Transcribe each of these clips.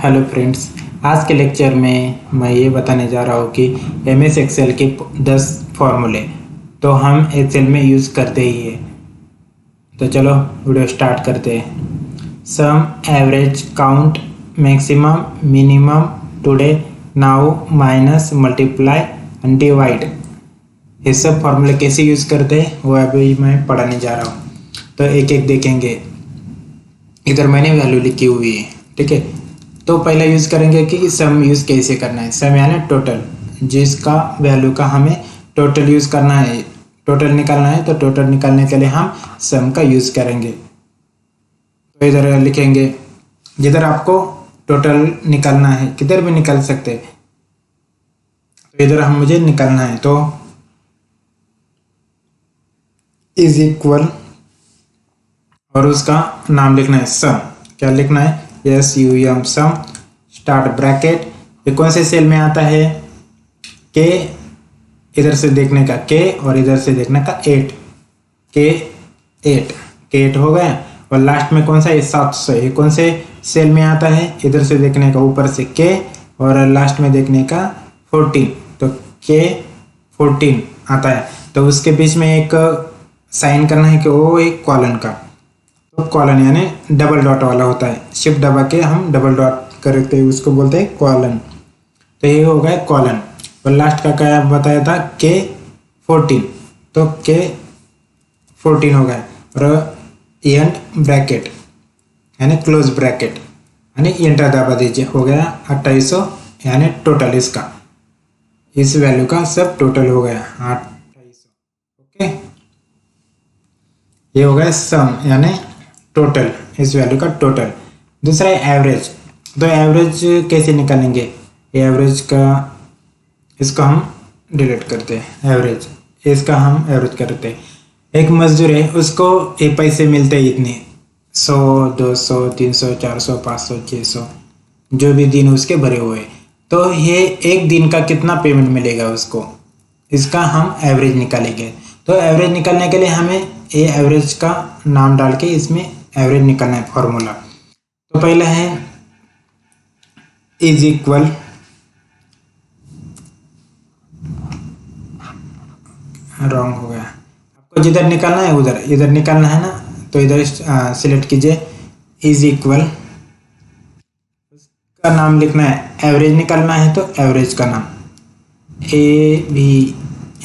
Hello friends, आज के lecture में मैं ये बताने जा रहा हूँ कि MS एक्सेल के 10 फार्मूले तो हम एक्सेल में यूज़ करते ही है। तो चलो वीडियो स्टार्ट करते हैं। Sum, average, count, maximum, minimum, today, now, minus, multiply and divide, ये सब फार्मूले कैसे यूज़ करते हैं वो अभी मैं पढ़ाने जा रहा हूँ। तो एक एक देखेंगे। इधर मैंने वैल्यू लिखी हुई है, ठीक है। तो पहला यूज़ करेंगे कि सम यूज़ कैसे करना है। सम यानी टोटल, जिसका वैल्यू का हमें टोटल यूज़ करना है, टोटल निकालना है। तो टोटल निकालने के लिए हम सम का यूज़ करेंगे। तो इधर लिखेंगे, जिधर आपको टोटल निकालना है, किधर भी निकाल सकते हैं। तो इधर हम मुझे निकालना है, तो इज इक्वल और उसका नाम लिखना है सम। क्या लिखना है? SUM, सम, स्टार्ट ब्रैकेट। ये कौन से सेल में आता है? के, इधर से देखने का के और इधर से देखने का 8, के 8 हो गया। और लास्ट में कौन सा है? 700। ये कौन से सेल में आता है? इधर से देखने का ऊपर से के और लास्ट में देखने का 14, तो के 14 आता है। तो उसके बीच में एक साइन करना है कि वो एक कॉलन का, तो कॉलन यानी डबल डॉट वाला होता है। शिफ्ट दबा के हम डबल डॉट करते हैं, उसको बोलते हैं कॉलन। तो ये हो गया कॉलन। और लास्ट का क्या बताया था? के 14, तो के 14 हो गया। और एंड ब्रैकेट यानी क्लोज ब्रैकेट यानी एंटर दबा दीजिए, हो गया 2800 यानी टोटल इसका, इस वैल्यू का सब टोटल हो गया 2800। ओके, ये हो गया सम यानी टोटल, इस वैल्यू का टोटल। दूसरा है एवरेज। तो एवरेज कैसे निकालेंगे? एवरेज का, इसको हम डिलीट करते हैं। एवरेज, इसका हम एवरेज करते हैं। एक मजदूर है, उसको ये पैसे मिलते हैं इतने, 100, 200, 300, 400, 500, 600, जो भी दिन उसके भरे हुए। तो ये एक दिन का कितना पेमेंट मिलेगा उसको, इसका हम एवरेज निकालेंगे। तो एवरेज निकालने के लिए हमें ये एवरेज का नाम डाल के इसमें एवरेज निकालना है फॉर्मूला। तो पहला है इज इक्वल, रॉन्ग हो गया, आपको जिधर निकालना है उधर, इधर निकालना है ना, तो इधर सिलेक्ट कीजिए। इज इक्वल, उसका नाम लिखना है, एवरेज निकालना है तो एवरेज का नाम AVERAG,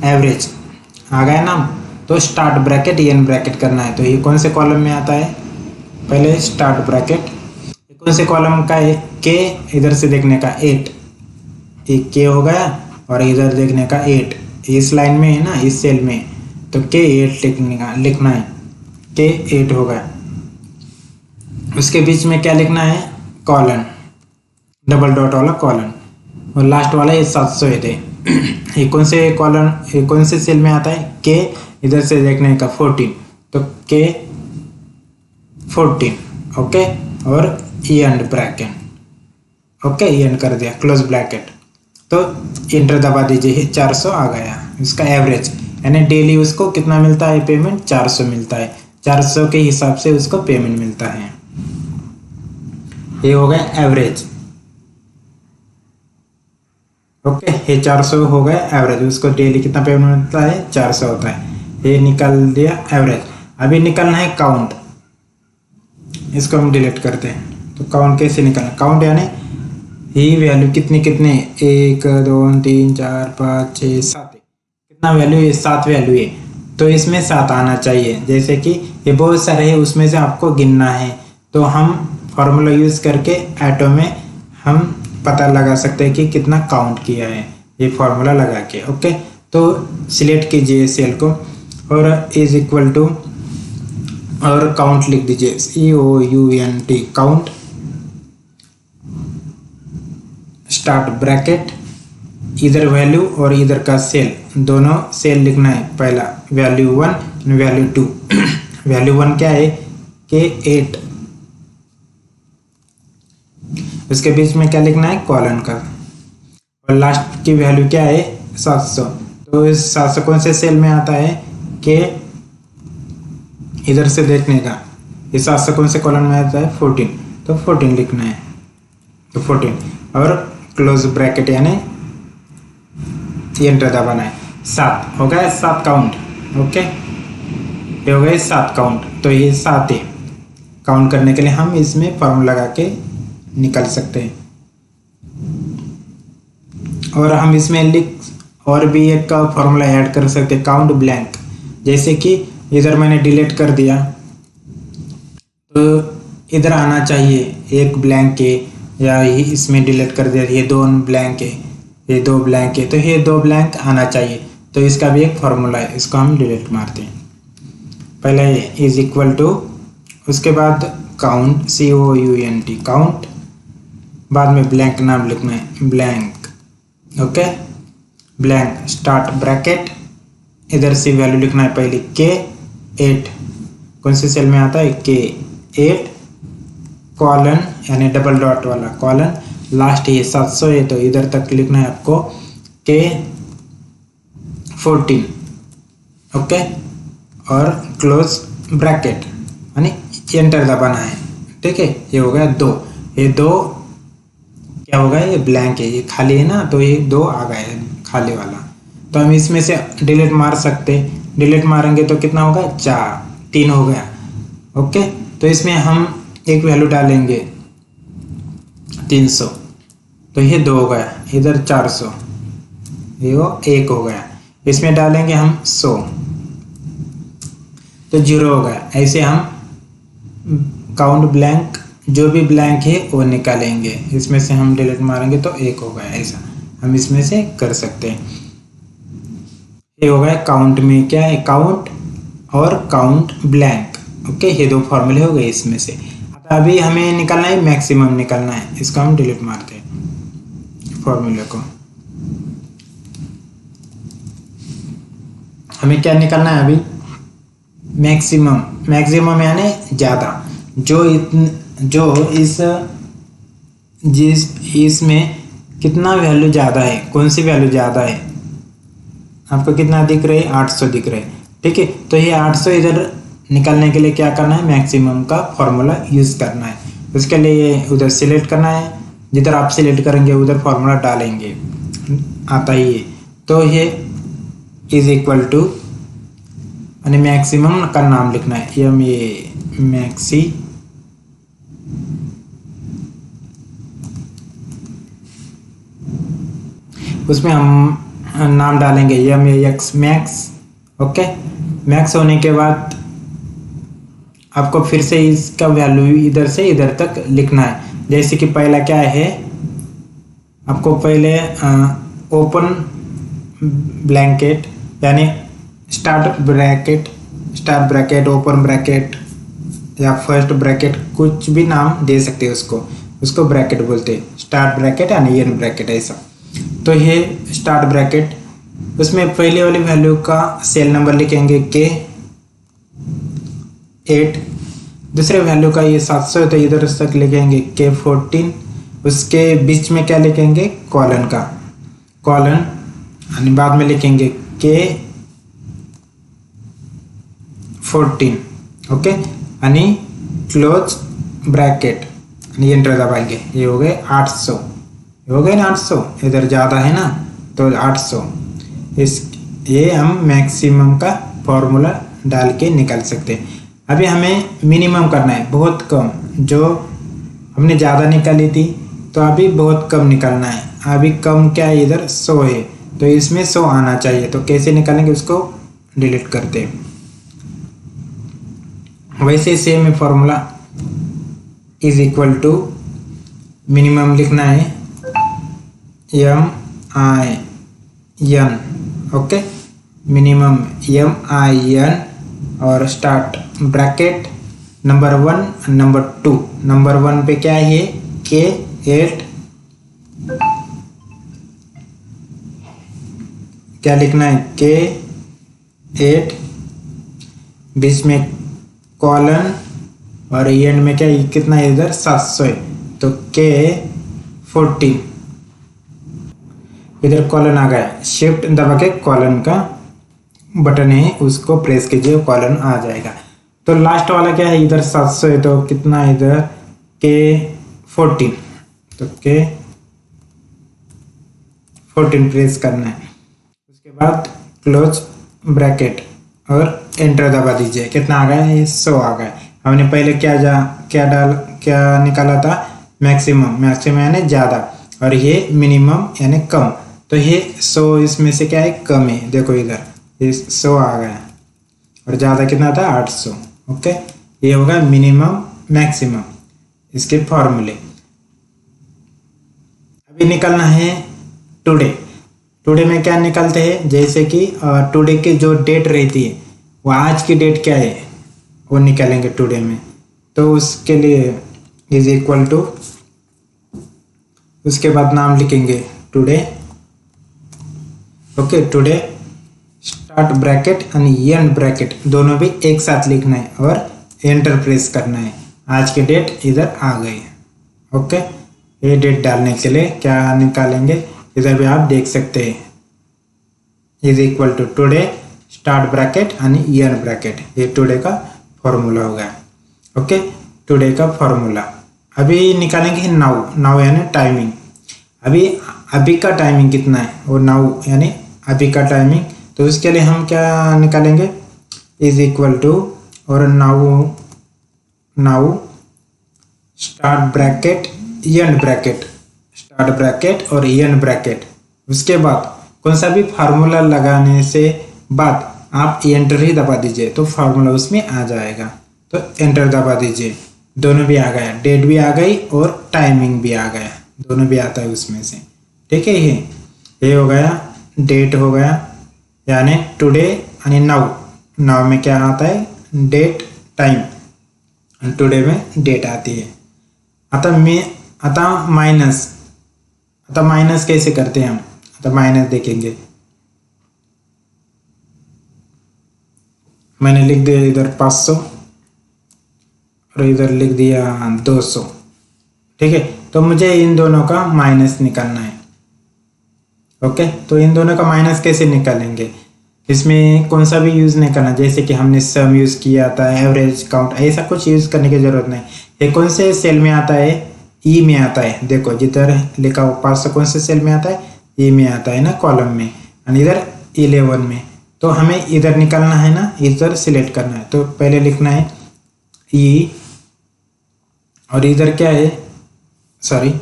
एवरेज आ गया नाम। तो स्टार्ट ब्रैकेट एन ब्रैकेट करना है। तो ये कौन से कॉलम में आता है? पहले स्टार्ट ब्रैकेट, कौन से कॉलम का है? के, इधर से देखने का 8, एक के हो गया और इधर देखने का 8, इस लाइन में है ना, इस सेल में, तो के 8 लिखना है, के 8 हो गया। उसके बीच में क्या लिखना है? कॉलन, डबल डॉट वाला कॉलन। और लास्ट वाला ये 700 थे। ये कौन से कॉलन, ये कौन से सेल में आता है? के, इधर से देखने का 14, तो के 14। ओके, और एंड ब्रैकेट, ओके, एंड कर दिया, क्लोज ब्रैकेट। तो एंटर दबा दीजिए, 400 आ गया इसका एवरेज। यानी डेली उसको कितना मिलता है पेमेंट? 400 मिलता है। 400 के हिसाब से उसको पेमेंट मिलता है। ये हो गया एवरेज। ओके, ये 400 हो गया एवरेज। उसको डेली कितना पेमेंट मिलता है? 400 होता है। ये निकाल दिया एवरेज। अभी निकालना है काउंट, इसको हम डिलीट करते हैं। तो काउंट कैसे निकालना? काउंट यानी ये वैल्यू कितने 1, 2, 3, 4, 5, 6, 7, कितना वैल्यू? ये 7 वैल्यू है, तो इसमें 7 आना चाहिए। जैसे कि ये बहुत सारे है, उसमें से आपको गिनना है। तो हम फॉर्मूला यूज़ करके ऑटो में हम पता लगा सकते हैं कि कितना काउंट किया है, ये फॉर्मूला लगा के। ओके, तो सिलेक्ट कीजिए सेल को और इज इक्वल टू और काउंट लिख दीजिए, COUNT, काउंट, स्टार्ट ब्रैकेट, इधर वैल्यू और इधर का सेल, दोनों सेल लिखना है। पहला वैल्यू 1, वैल्यू 2। वैल्यू 1 क्या है? के 8, उसके बीच में क्या लिखना है? कॉलन का। और लास्ट की वैल्यू क्या है? 700। तो इस 700 कौन से सेल में आता है? के, इधर से देखने का ये 700 कौन से कॉलम में आता है 14, तो 14 लिखना है, तो 14 और क्लोज ब्रैकेट यानी एंटर दबाना है। 7 हो गया, 7 काउंट। ओके, ये हो गए 7 काउंट, तो ये 7 है। काउंट करने के लिए हम इसमें फॉर्मूला लगा के निकल सकते हैं। और हम इसमें और भी एक फॉर्मूला ऐड कर सकते हैं, काउंट ब्लैंक। जैसे कि इधर मैंने डिलीट कर दिया तो इधर आना चाहिए एक ब्लैंक है, या इसमें डिलीट कर दिया ये 2 ब्लैंक है, ये 2 ब्लैंक है, तो ये 2 ब्लैंक आना चाहिए। तो इसका भी एक फॉर्मूला है, इसको हम डिलीट मारते हैं। पहले ये इज इक्वल टू, उसके बाद काउंट COUNT काउंट, बाद में ब्लैंक नाम लिखना है blank. Okay, blank start bracket, इधर से वैल्यू लिखना है पहले K8, कौन से सेल में आता है K8 कॉलन यानी डबल डॉट वाला कॉलन, लास्ट ये 700 है तो इधर तक लिखना है आपको K14। ओके, और क्लोज ब्रैकेट यानी एंटर दबाना है। ठीक है, ये हो गया 2, ये 2 क्या होगा, ये ब्लैंक है, ये खाली है ना, तो ये 2 आ गया है खाली वाला। तो हम इसमें से डिलीट मार सकते, डिलीट मारेंगे तो कितना होगा 4, 3 हो गया। ओके, तो इसमें हम एक वैल्यू डालेंगे 300, तो ये 2 हो गया, इधर 400, ये 1 हो गया। इसमें डालेंगे हम 100 तो 0 हो गया। ऐसे हम काउंट ब्लैंक, जो भी ब्लैंक है वो निकालेंगे, इसमें से हम डिलीट मारेंगे तो 1 हो गया। ऐसा हम इसमें से कर सकते हैं। ये हो गया काउंट में क्या है, काउंट और काउंट ब्लैंक। ओके, ये 2 फॉर्मूले हो गए इसमें से। अभी हमें निकालना है मैक्सिमम निकालना है, इसका हम डिलीट मारते हैं फॉर्मूले को। हमें क्या निकालना है अभी, मैक्सिमम। मैक्सिमम यानी ज़्यादा, इसमें कितना वैल्यू ज़्यादा है, कौन सी वैल्यू ज़्यादा है। आपको कितना दिख रहा है, 800 दिख रहा है। ठीक है, तो ये 800 इधर निकालने के लिए क्या करना है, मैक्सिमम का फॉर्मूला यूज़ करना है। उसके लिए उधर सिलेक्ट करना है, जिधर आप सिलेक्ट करेंगे उधर फॉर्मूला डालेंगे, आता ही है। तो ये इज इक्वल टू यानी मैक्सिमम का नाम लिखना है, मैक्सी उसमें हम नाम डालेंगे MAX मैक्स। ओके, मैक्स होने के बाद आपको फिर से इसका वैल्यू इधर से इधर तक लिखना है। जैसे कि पहला क्या है, आपको पहले ओपन ब्लैंकेट यानी स्टार्ट ब्रैकेट ओपन ब्रैकेट या फर्स्ट ब्रैकेट, कुछ भी नाम दे सकते हैं उसको ब्रैकेट बोलते हैं, स्टार्ट ब्रैकेट यानी एंड ब्रैकेट ऐसा। तो ये स्टार्ट ब्रैकेट, उसमें पहले वाली वैल्यू का सेल नंबर लिखेंगे K8, दूसरे वैल्यू का ये 700 है तो इधर तक लिखेंगे K14, उसके बीच में क्या लिखेंगे, कॉलन का कॉलन, यानी बाद में लिखेंगे K14। ओके, यानी क्लोज ब्रैकेट, यानी एंटर दबाएंगे। ये हो गए 800, हो गए ना 800, इधर ज़्यादा है ना तो 800। ये हम मैक्सिमम का फॉर्मूला डाल के निकाल सकते हैं। अभी हमें मिनिमम करना है, बहुत कम, जो हमने ज़्यादा निकाली थी तो अभी बहुत कम निकालना है। अभी कम क्या है, इधर 100 है तो इसमें 100 आना चाहिए। तो कैसे निकालेंगे, उसको डिलीट करते हैं। वैसे सेम है formula, is equal to minimum लिखना है MIN। ओके, मिनिमम MIN और start bracket number 1 number 2। Number 1 पे क्या है, K8, क्या लिखना है, K8, बीच में कॉलन और एंड में क्या कितना है, इधर 700 है तो K14, इधर कॉलन आ गया। शिफ्ट दबा के कॉलन का बटन है उसको प्रेस कीजिए, कॉलन आ जाएगा। तो लास्ट वाला क्या है, इधर 700 है तो कितना है इधर के 14, तो के 14 प्रेस करना है। उसके बाद क्लोज ब्रैकेट और एंटर दबा दीजिए। कितना आ गया, ये 100 आ गया। हमने पहले क्या निकाला था, मैक्सिमम यानी ज़्यादा, और ये मिनिमम यानी कम। तो ये 100 इसमें से क्या है, कम है। देखो इधर ये 100 आ गया और ज़्यादा कितना था, 800। ओके, ये होगा मिनिमम मैक्सिमम इसके फॉर्मूले। अभी निकालना है टुडे में क्या निकालते हैं, जैसे कि टुडे की जो डेट रहती है वो आज की डेट क्या है वो निकालेंगे टुडे में। तो उसके लिए इज इक्वल टू, उसके बाद नाम लिखेंगे today. Okay, today start bracket और एंड ब्रैकेट दोनों भी एक साथ लिखना है और एंटर प्रेस करना है। आज की डेट इधर आ गई। ओके, ये डेट डालने के लिए क्या निकालेंगे, इधर भी आप देख सकते हैं, is equal to today start bracket और एंड ब्रैकेट। ये टुडे का फॉर्मूला होगा। ओके, टुडे का फॉर्मूला। अभी निकालेंगे नाउ यानी टाइमिंग। अभी का टाइमिंग कितना है, वो नाउ यानी अभी का टाइमिंग। तो उसके लिए हम क्या निकालेंगे, इज इक्वल टू और now start bracket and bracket, start bracket और एंड ब्रैकेट। उसके बाद कौन सा भी फार्मूला लगाने से बाद आप एंटर ही दबा दीजिए तो फार्मूला उसमें आ जाएगा। तो एंटर दबा दीजिए, दोनों भी आ गया, डेट भी आ गई और टाइमिंग भी आ गया, दोनों भी आता है उसमें से। ठीक है, ये हो गया, डेट हो गया यानी टुडे यानी नाउ में क्या आता है, डेट टाइम, टुडे में डेट आती है। आता माइनस कैसे करते हैं हम, तो माइनस देखेंगे। मैंने लिख दिया इधर 500 और इधर लिख दिया 200। ठीक है, तो मुझे इन दोनों का माइनस निकालना है। ओके, तो इन दोनों का माइनस कैसे निकालेंगे, इसमें कौन सा भी यूज़ नहीं करना, जैसे कि हमने सम यूज़ किया था, एवरेज काउंट, ऐसा कुछ यूज़ करने की ज़रूरत नहीं। ये कौन से सेल में आता है, ई में आता है। देखो जिधर लिखा हो 500 कौन से सेल में आता है, ई में आता है ना, कॉलम में, और इधर 11 में। तो हमें इधर निकालना है ना, इधर सिलेक्ट करना है। तो पहले लिखना है ई, और इधर क्या है, सॉरी,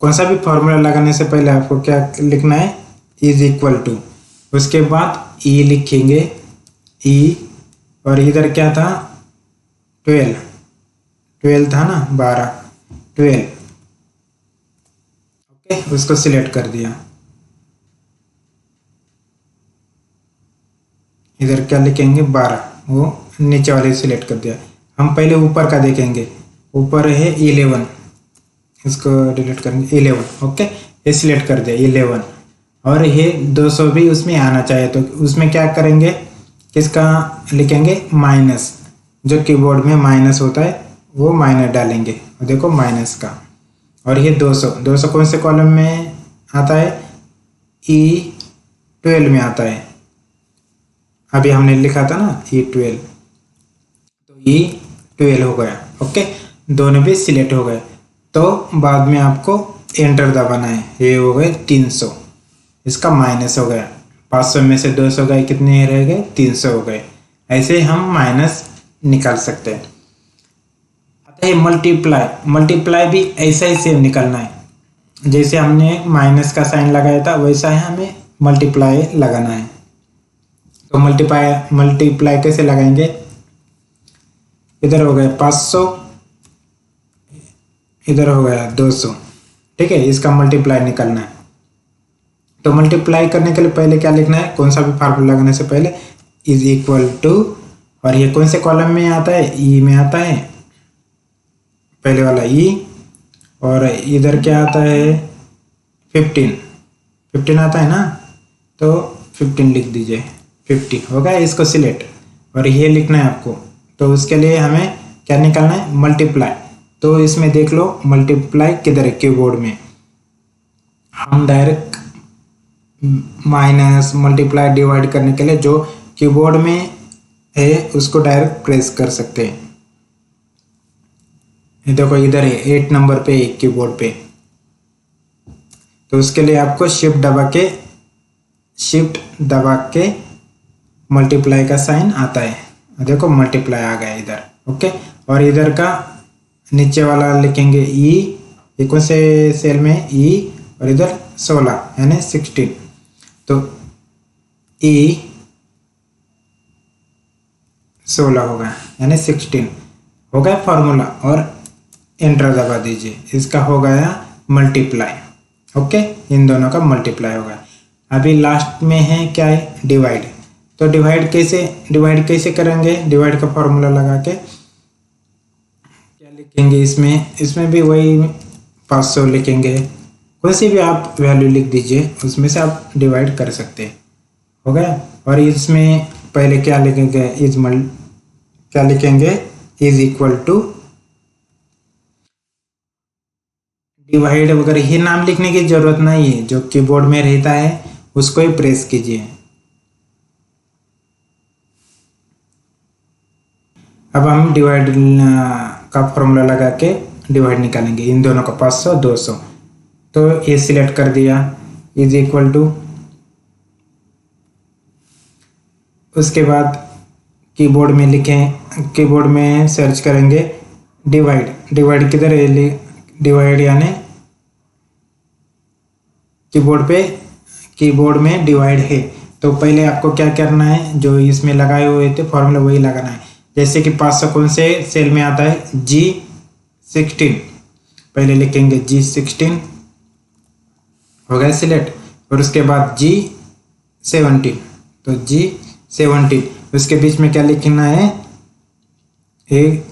कौन सा भी फॉर्मूला लगाने से पहले आपको क्या लिखना है, इज इक्वल टू। उसके बाद ई लिखेंगे, ई, और इधर क्या था, 12 था ना, 12। ओके, उसको सिलेक्ट कर दिया। इधर क्या लिखेंगे, 12, वो नीचे वाले सिलेक्ट कर दिया। हम पहले ऊपर का देखेंगे, ऊपर है 11, इसको डिलीट करेंगे, 11। ओके, ये सिलेक्ट कर दिया 11, और ये 200 भी उसमें आना चाहिए। तो उसमें क्या करेंगे, किसका लिखेंगे, माइनस, जो कीबोर्ड में माइनस होता है वो माइनस डालेंगे, और देखो माइनस का। और ये 200 कौन से कॉलम में आता है, E12 में आता है। अभी हमने लिखा था ना E12, तो E12 हो गया। ओके, दोनों भी सिलेक्ट हो गए। तो बाद में आपको एंटर दबाना है। ये हो गए 300, इसका माइनस हो गया। 500 में से 200 गए, कितने रह गए, 300 हो गए। ऐसे हम माइनस निकाल सकते हैं। आता है मल्टीप्लाई भी ऐसा ही सेम निकालना है। जैसे हमने माइनस का साइन लगाया था वैसा है हमें मल्टीप्लाई लगाना है। तो मल्टीप्लाई कैसे लगाएंगे, इधर हो गया 500, इधर हो गया 200। ठीक है, इसका मल्टीप्लाई निकालना है। तो मल्टीप्लाई करने के लिए पहले क्या लिखना है, कौन सा भी फार्मूला लगाने से पहले इज इक्वल टू, और ये कौन से कॉलम में आता है, ई में आता है, पहले वाला ई, और इधर क्या आता है, 15 आता है ना, तो 15 लिख दीजिए, 50 हो गया। इसको सिलेक्ट, और ये लिखना है आपको। तो उसके लिए हमें क्या निकालना है, मल्टीप्लाई। तो इसमें देख लो मल्टीप्लाई किधर है, कीबोर्ड में। हम डायरेक्ट माइनस, मल्टीप्लाई, डिवाइड करने के लिए जो कीबोर्ड में है उसको डायरेक्ट प्रेस कर सकते हैं। ये देखो इधर है 8 नंबर पे कीबोर्ड पे। तो उसके लिए आपको शिफ्ट दबा के मल्टीप्लाई का साइन आता है। देखो मल्टीप्लाई आ गया इधर। ओके, और इधर का नीचे वाला लिखेंगे ई, ये कौन से सेल में ई, और इधर 16 यानी 16। तो ई 16 होगा यानी 16 हो गया फॉर्मूला, और एंटर दबा दीजिए। इसका हो गया मल्टीप्लाई। ओके, इन दोनों का मल्टीप्लाई होगा। अभी लास्ट में है क्या है, डिवाइड। तो डिवाइड कैसे करेंगे, डिवाइड का फॉर्मूला लगा के क्या लिखेंगे इसमें भी वही 500 लिखेंगे। कोई सी भी आप वैल्यू लिख दीजिए, उसमें से आप डिवाइड कर सकते हैं। हो गया। और इसमें पहले क्या लिखेंगे, क्या लिखेंगे, इज इक्वल टू डिवाइड वगैरह ये नाम लिखने की जरूरत नहीं है, जो कीबोर्ड में रहता है उसको ही प्रेस कीजिए। अब हम डिवाइड का फॉर्मूला लगा के डिवाइड निकालेंगे, इन दोनों का 500 200। तो ये सिलेक्ट कर दिया, इज इक्वल टू, उसके बाद कीबोर्ड में लिखें, कीबोर्ड में सर्च करेंगे डिवाइड किधर है, डिवाइड यानी कीबोर्ड में डिवाइड है। तो पहले आपको क्या करना है, जो इसमें लगाए हुए थे फॉर्मूला वही लगाना है। जैसे कि 500 कौन से सेल में आता है, G16, पहले लिखेंगे G16, हो गया सिलेक्ट। और उसके बाद G17, तो G17, उसके बीच में क्या लिखना है, एक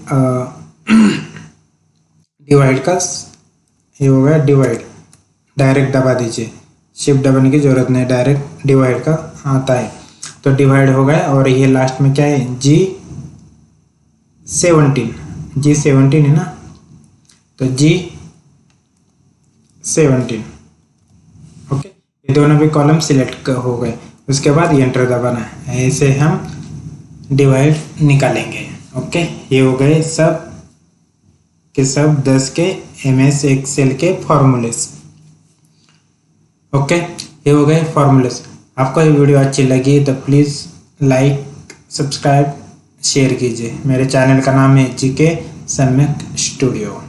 डिवाइड का, ये हो गया डिवाइड। डायरेक्ट दबा दीजिए, शिफ्ट दबाने की जरूरत नहीं, डायरेक्ट डिवाइड का आता है। तो डिवाइड हो गया। और ये लास्ट में क्या है, G17 है ना, तो G17। ओके, ये दोनों भी कॉलम सिलेक्ट हो गए। उसके बाद एंटर दबाना है, ऐसे हम डिवाइड निकालेंगे। ओके, ये हो गए सब के सब 10 के MS एक्सेल के फॉर्मूलेस। ओके, ये हो गए फॉर्मूलेस। आपको ये वीडियो अच्छी लगी तो प्लीज़ लाइक, सब्सक्राइब, शेयर कीजिए। मेरे चैनल का नाम है GK सम्यक स्टूडियो।